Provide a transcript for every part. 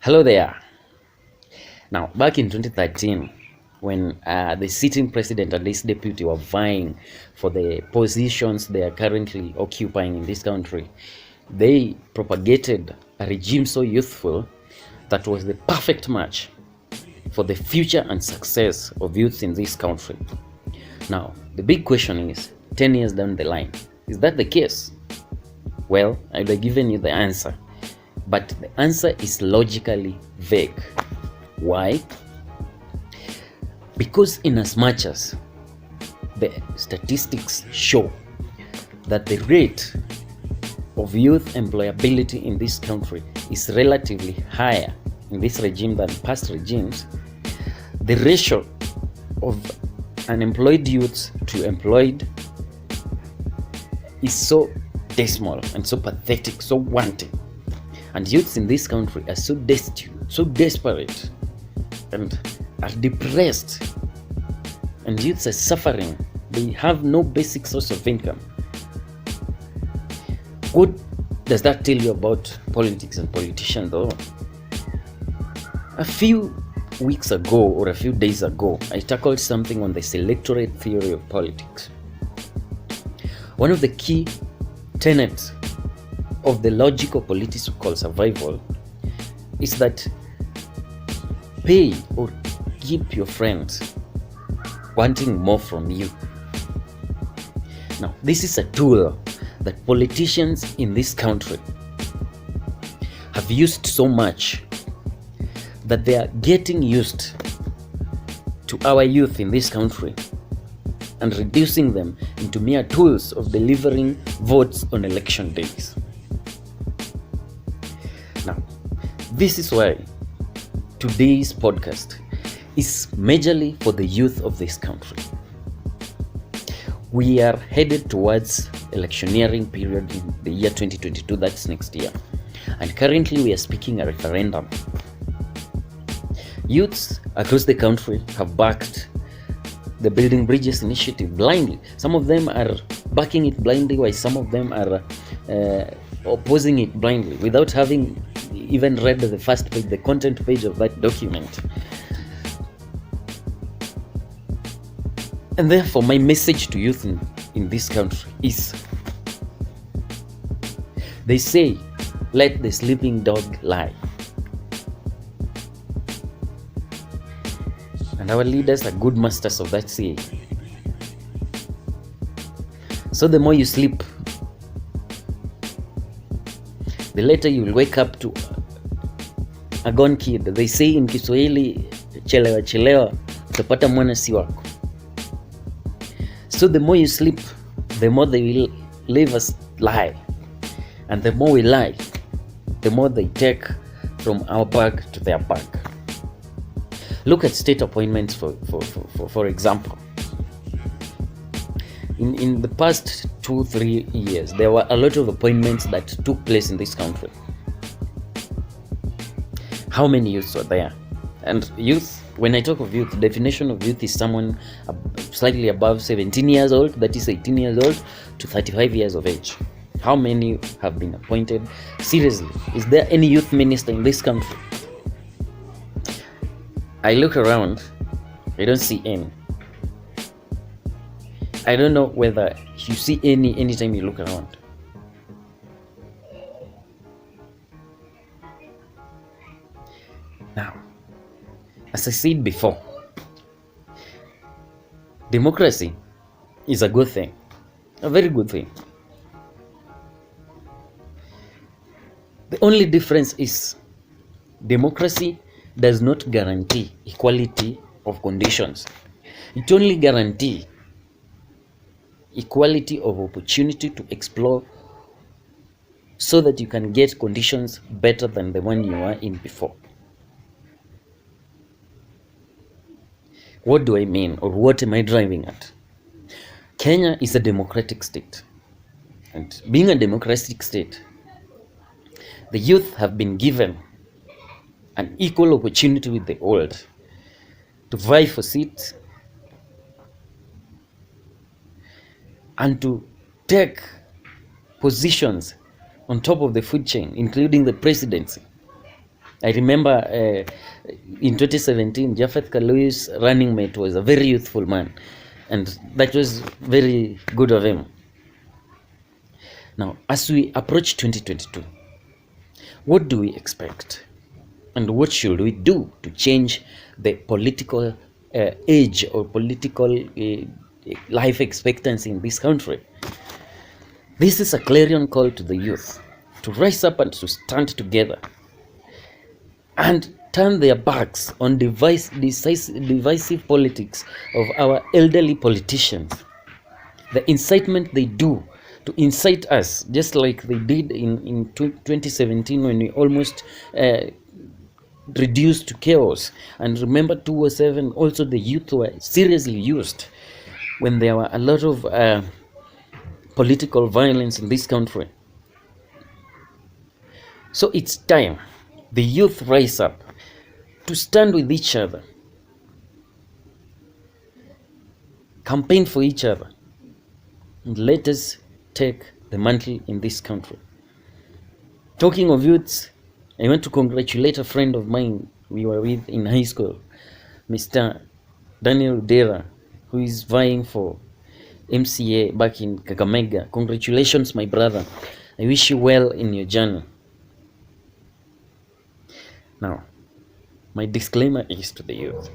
Hello there. Now, back in 2013, when the sitting president and his deputy were vying for the positions they are currently occupying in this country, they propagated a regime so youthful that was the perfect match for the future and success of youth in this country. Now, the big question is, 10 years down the line, is that the case? Well, I would have given you the answer, but the answer is logically vague. Why? Because in as much as the statistics show that the rate of youth employability in this country is relatively higher in this regime than past regimes, the ratio of unemployed youths to employed is so dismal and so pathetic, so wanting. And youths in this country are so destitute, so desperate, and are depressed. And youths are suffering. They have no basic source of income. What does that tell you about politics and politicians, though? A few weeks ago or a few days ago, I tackled something on the selectorate theory of politics. One of the key tenets of the logic of political survival is that pay or keep your friends wanting more from you. Now, this is a tool that politicians in this country have used so much that they are getting used to our youth in this country and reducing them into mere tools of delivering votes on election days. Now, this is why today's podcast is majorly for the youth of this country. We are headed towards electioneering period in the year 2022, that's next year. And currently we are speaking a referendum. Youths across the country have backed the Building Bridges initiative blindly. Some of them are backing it blindly, while some of them are opposing it blindly without having even read the first page, the content page of that document. And therefore, my message to youth in this country is, they say, let the sleeping dog lie. And our leaders are good masters of that saying. So the more you sleep, the later you will wake up to a gone kid. They say in Kiswahili, chelewa chelewa, utapata mwana si wako. So the more you sleep, the more they will leave us lie. And the more we lie, the more they take from our bag to their bag. Look at state appointments for example. In the past 2-3 years, there were a lot of appointments that took place in this country. How many youths were there? And youth, when I talk of youth, the definition of youth is someone slightly above 17 years old, that is 18 years old, to 35 years of age. How many have been appointed? Seriously, is there any youth minister in this country? I look around, I don't see any. I don't know whether you see any anytime you look around. Now, as I said before, democracy is a good thing, a very good thing. The only difference is democracy does not guarantee equality of conditions. It only guarantees equality of opportunity to explore so that you can get conditions better than the one you were in before. What do I mean, or what am I driving at? Kenya is a democratic state. And being a democratic state, the youth have been given an equal opportunity with the old to vie for seats and to take positions on top of the food chain, including the presidency. I remember in 2017, Japheth Kalu's running mate was a very youthful man, and that was very good of him. Now, as we approach 2022, what do we expect? And what should we do to change the political age or political life expectancy in this country? This is a clarion call to the youth to rise up and to stand together and turn their backs on divisive politics of our elderly politicians. The incitement they do to incite us, just like they did in 2017 when we almost reduced to chaos. And remember 2007, also the youth were seriously used when there were a lot of political violence in this country. So it's time the youth rise up to stand with each other, campaign for each other, and let us take the mantle in this country. Talking of youths, I want to congratulate a friend of mine we were with in high school, Mr. Daniel Dera, who is vying for MCA back in Kakamega. Congratulations, my brother. I wish you well in your journey. Now, my disclaimer is to the youth.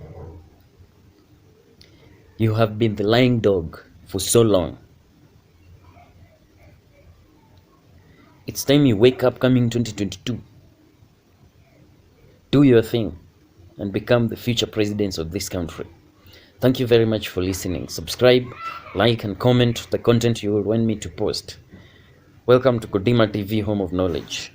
You have been the lying dog for so long. It's time you wake up coming 2022. Do your thing and become the future presidents of this country. Thank you very much for listening. Subscribe, like, and comment the content you will want me to post. Welcome to Kodima TV, home of knowledge.